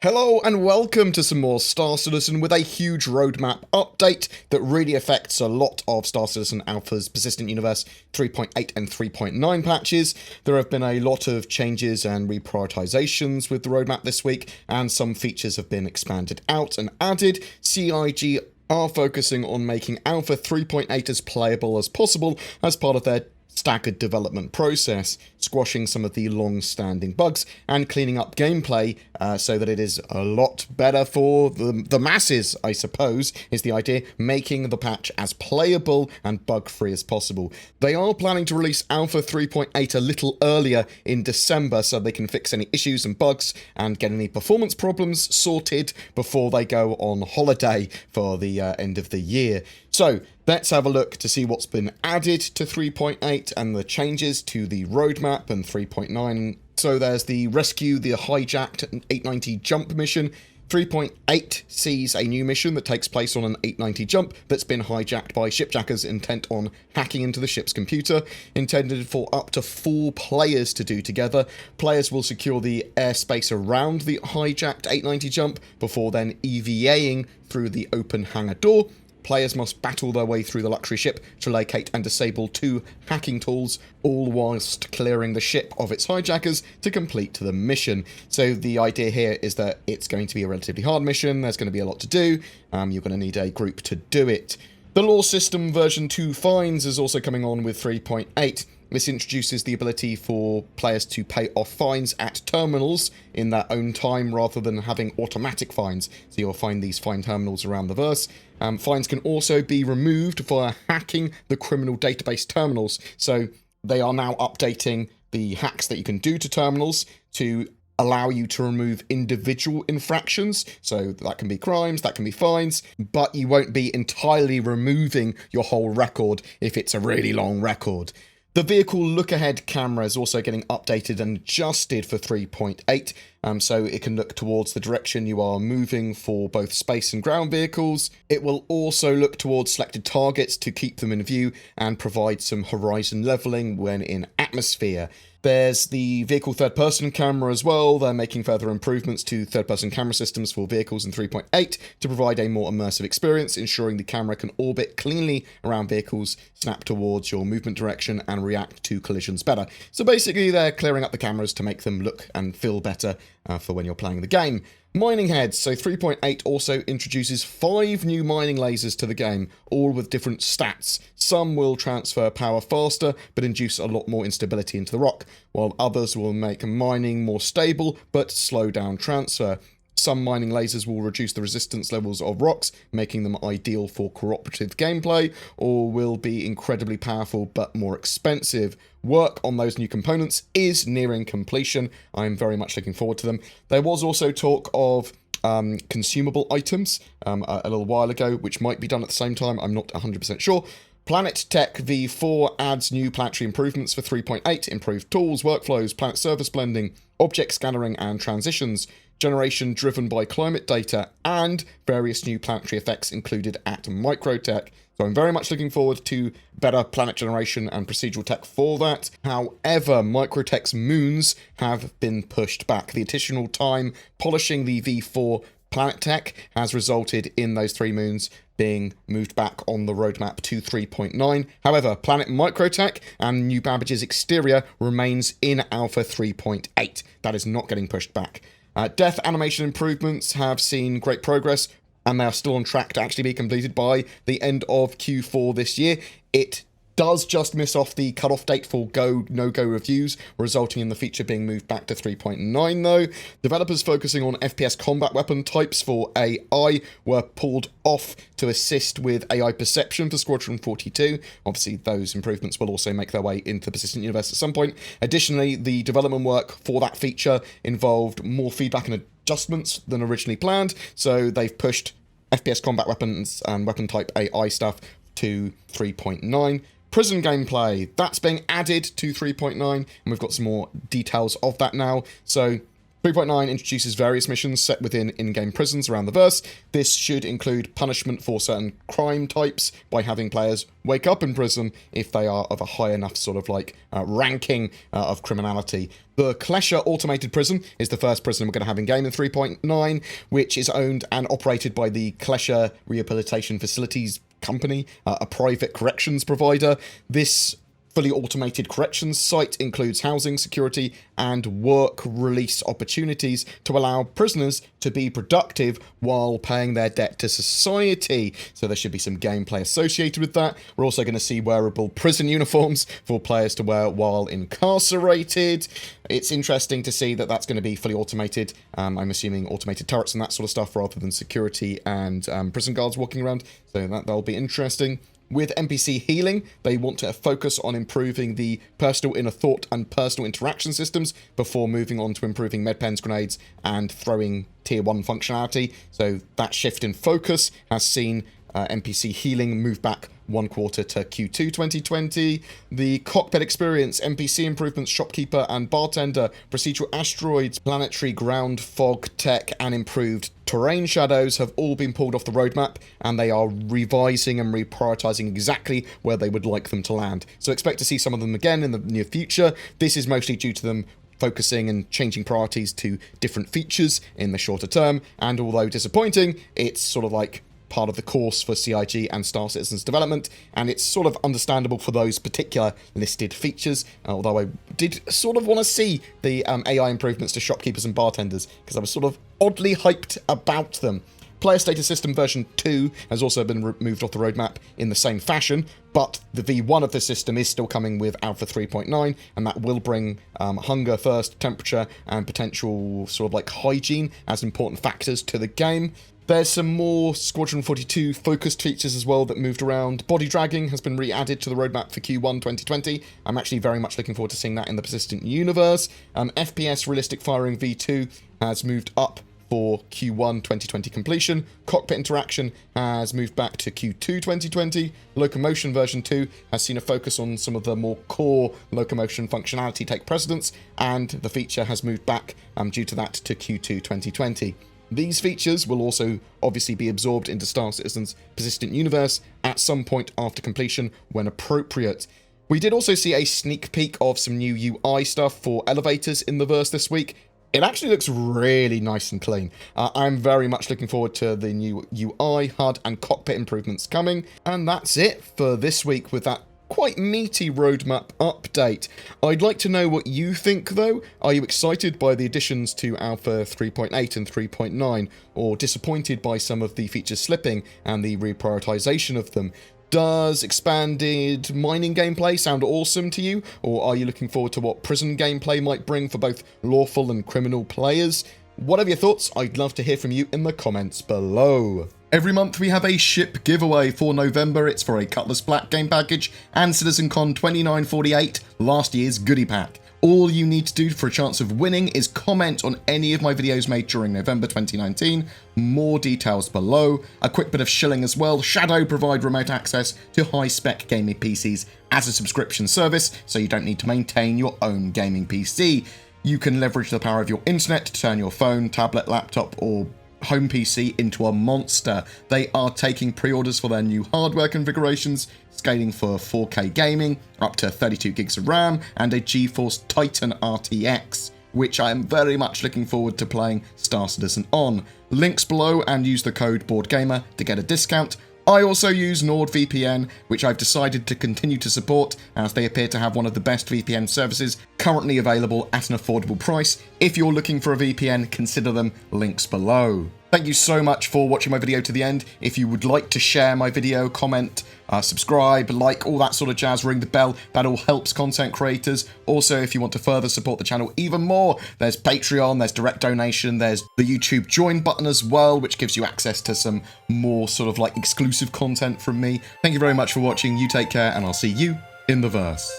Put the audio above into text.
Hello and welcome to some more Star Citizen with a huge roadmap update that really affects a lot of Star Citizen Alpha's Persistent Universe 3.8 and 3.9 patches. There have been a lot of changes and reprioritizations with the roadmap this week, and some features have been expanded out and added. CIG are focusing on making Alpha 3.8 as playable as possible as part of their staggered development process, squashing some of the long-standing bugs and cleaning up gameplay so that it is a lot better for the masses, I suppose, is the idea, making the patch as playable and bug-free as possible. They are planning to release Alpha 3.8 a little earlier in December so they can fix any issues and bugs and get any performance problems sorted before they go on holiday for the end of the year. So, let's have a look to see what's been added to 3.8 and the changes to the roadmap and 3.9. So there's the Rescue the Hijacked 890 Jump mission. 3.8 sees a new mission that takes place on an 890 jump that's been hijacked by shipjackers intent on hacking into the ship's computer, intended for up to 4 players to do together. Players will secure the airspace around the hijacked 890 jump before then EVAing through the open hangar door. Players must battle their way through the luxury ship to locate and disable 2 hacking tools, all whilst clearing the ship of its hijackers to complete the mission. So the idea here is that it's going to be a relatively hard mission, there's going to be a lot to do, you're going to need a group to do it. The Law System version 2 fines is also coming on with 3.8. This introduces the ability for players to pay off fines at terminals in their own time rather than having automatic fines. So you'll find these fine terminals around the verse. Fines can also be removed via hacking the criminal database terminals. So they are now updating the hacks that you can do to terminals to allow you to remove individual infractions. So that can be crimes, that can be fines, but you won't be entirely removing your whole record if it's a really long record. The vehicle look-ahead camera is also getting updated and adjusted for 3.8, so it can look towards the direction you are moving for both space and ground vehicles. It will also look towards selected targets to keep them in view and provide some horizon leveling when in atmosphere. There's the vehicle third-person camera as well. They're making further improvements to third-person camera systems for vehicles in 3.8 to provide a more immersive experience, ensuring the camera can orbit cleanly around vehicles, snap towards your movement direction, and react to collisions better. So basically, they're clearing up the cameras to make them look and feel better for when you're playing the game. Mining heads. So 3.8 also introduces 5 new mining lasers to the game, all with different stats. Some will transfer power faster, but induce a lot more instability into the rock, while others will make mining more stable, but slow down transfer. Some mining lasers will reduce the resistance levels of rocks, making them ideal for cooperative gameplay, or will be incredibly powerful but more expensive. Work on those new components is nearing completion. I'm very much looking forward to them. There was also talk of consumable items a little while ago, which might be done at the same time. I'm not 100% sure. Planet Tech V4 adds new planetary improvements for 3.8, improved tools, workflows, planet surface blending, object scattering and transitions, generation driven by climate data, and various new planetary effects included at Microtech. So I'm very much looking forward to better planet generation and procedural tech for that. However, Microtech's moons have been pushed back. The additional time polishing the V4 planet tech has resulted in those 3 moons being moved back on the roadmap to 3.9. However, Planet Microtech and New Babbage's exterior remains in Alpha 3.8. That is not getting pushed back. Death animation improvements have seen great progress, and they are still on track to actually be completed by the end of Q4 this year. It does just miss off the cutoff date for go, no-go reviews, resulting in the feature being moved back to 3.9 though. Developers focusing on FPS combat weapon types for AI were pulled off to assist with AI perception for Squadron 42. Obviously, those improvements will also make their way into the Persistent Universe at some point. Additionally, the development work for that feature involved more feedback and adjustments than originally planned, so they've pushed FPS combat weapons and weapon type AI stuff to 3.9. Prison gameplay, that's being added to 3.9, and we've got some more details of that now. So 3.9 introduces various missions set within in-game prisons around the verse. This should include punishment for certain crime types by having players wake up in prison if they are of a high enough sort of like ranking of criminality. The Klesher Automated Prison is the first prison we're going to have in-game in 3.9, which is owned and operated by the Klesher Rehabilitation Facilities Company, a private corrections provider. This fully automated corrections site includes housing, security, and work release opportunities to allow prisoners to be productive while paying their debt to society. So there should be some gameplay associated with that. We're also going to see wearable prison uniforms for players to wear while incarcerated. It's interesting to see that that's going to be fully automated. I'm assuming automated turrets and that sort of stuff rather than security and prison guards walking around. So that'll be interesting. With NPC healing, they want to focus on improving the personal inner thought and personal interaction systems before moving on to improving medpens, grenades, and throwing tier 1 functionality. So that shift in focus has seen NPC healing move back 1 quarter to Q2 2020. The cockpit experience, NPC improvements, shopkeeper and bartender, procedural asteroids, planetary ground fog tech, and improved terrain shadows have all been pulled off the roadmap, and they are revising and reprioritizing exactly where they would like them to land. So expect to see some of them again in the near future. This is mostly due to them focusing and changing priorities to different features in the shorter term, and although disappointing, it's sort of like part of the course for CIG and Star Citizen's development, and it's sort of understandable for those particular listed features, although I did sort of want to see the AI improvements to shopkeepers and bartenders, because I was sort of oddly hyped about them. Player Status System version 2 has also been moved off the roadmap in the same fashion, but the V1 of the system is still coming with Alpha 3.9, and that will bring hunger, thirst, temperature, and potential sort of like hygiene as important factors to the game. There's some more Squadron 42 focused features as well that moved around. Body dragging has been re-added to the roadmap for Q1 2020. I'm actually very much looking forward to seeing that in the persistent universe. FPS Realistic Firing V2 has moved up for Q1 2020 completion. Cockpit interaction has moved back to Q2 2020. Locomotion version 2 has seen a focus on some of the more core locomotion functionality take precedence, and the feature has moved back due to that to Q2 2020. These features will also obviously be absorbed into Star Citizen's persistent universe at some point after completion when appropriate. We did also see a sneak peek of some new UI stuff for elevators in the verse this week. It actually looks really nice and clean. I'm very much looking forward to the new UI, HUD, and cockpit improvements coming. And that's it for this week with that quite meaty roadmap update. I'd like to know what you think though. Are you excited by the additions to Alpha 3.8 and 3.9, or disappointed by some of the features slipping and the reprioritization of them? Does expanded mining gameplay sound awesome to you, or are you looking forward to what prison gameplay might bring for both lawful and criminal players? Whatever your thoughts, I'd love to hear from you in the comments below. Every month we have a ship giveaway. For November, it's for a Cutlass Black game package and CitizenCon 2948, last year's goodie pack. All you need to do for a chance of winning is comment on any of my videos made during November 2019. More details below. A quick bit of shilling as well. Shadow provide remote access to high-spec gaming PCs as a subscription service, so you don't need to maintain your own gaming PC. You can leverage the power of your internet to turn your phone, tablet, laptop, or home PC into a monster. They are taking pre-orders for their new hardware configurations, scaling for 4K gaming, up to 32 gigs of RAM, and a GeForce Titan RTX, which I am very much looking forward to playing Star Citizen on. Links below, and use the code BoredGamer to get a discount. I also use NordVPN, which I've decided to continue to support, as they appear to have one of the best VPN services currently available at an affordable price. If you're looking for a VPN, consider them. Links below. Thank you so much for watching my video to the end. If you would like to share my video, comment, subscribe, like, all that sort of jazz, ring the bell, that all helps content creators. Also, if you want to further support the channel even more, there's Patreon, there's direct donation, there's the YouTube join button as well, which gives you access to some more sort of like exclusive content from me. Thank you very much for watching. You take care, and I'll see you in the verse.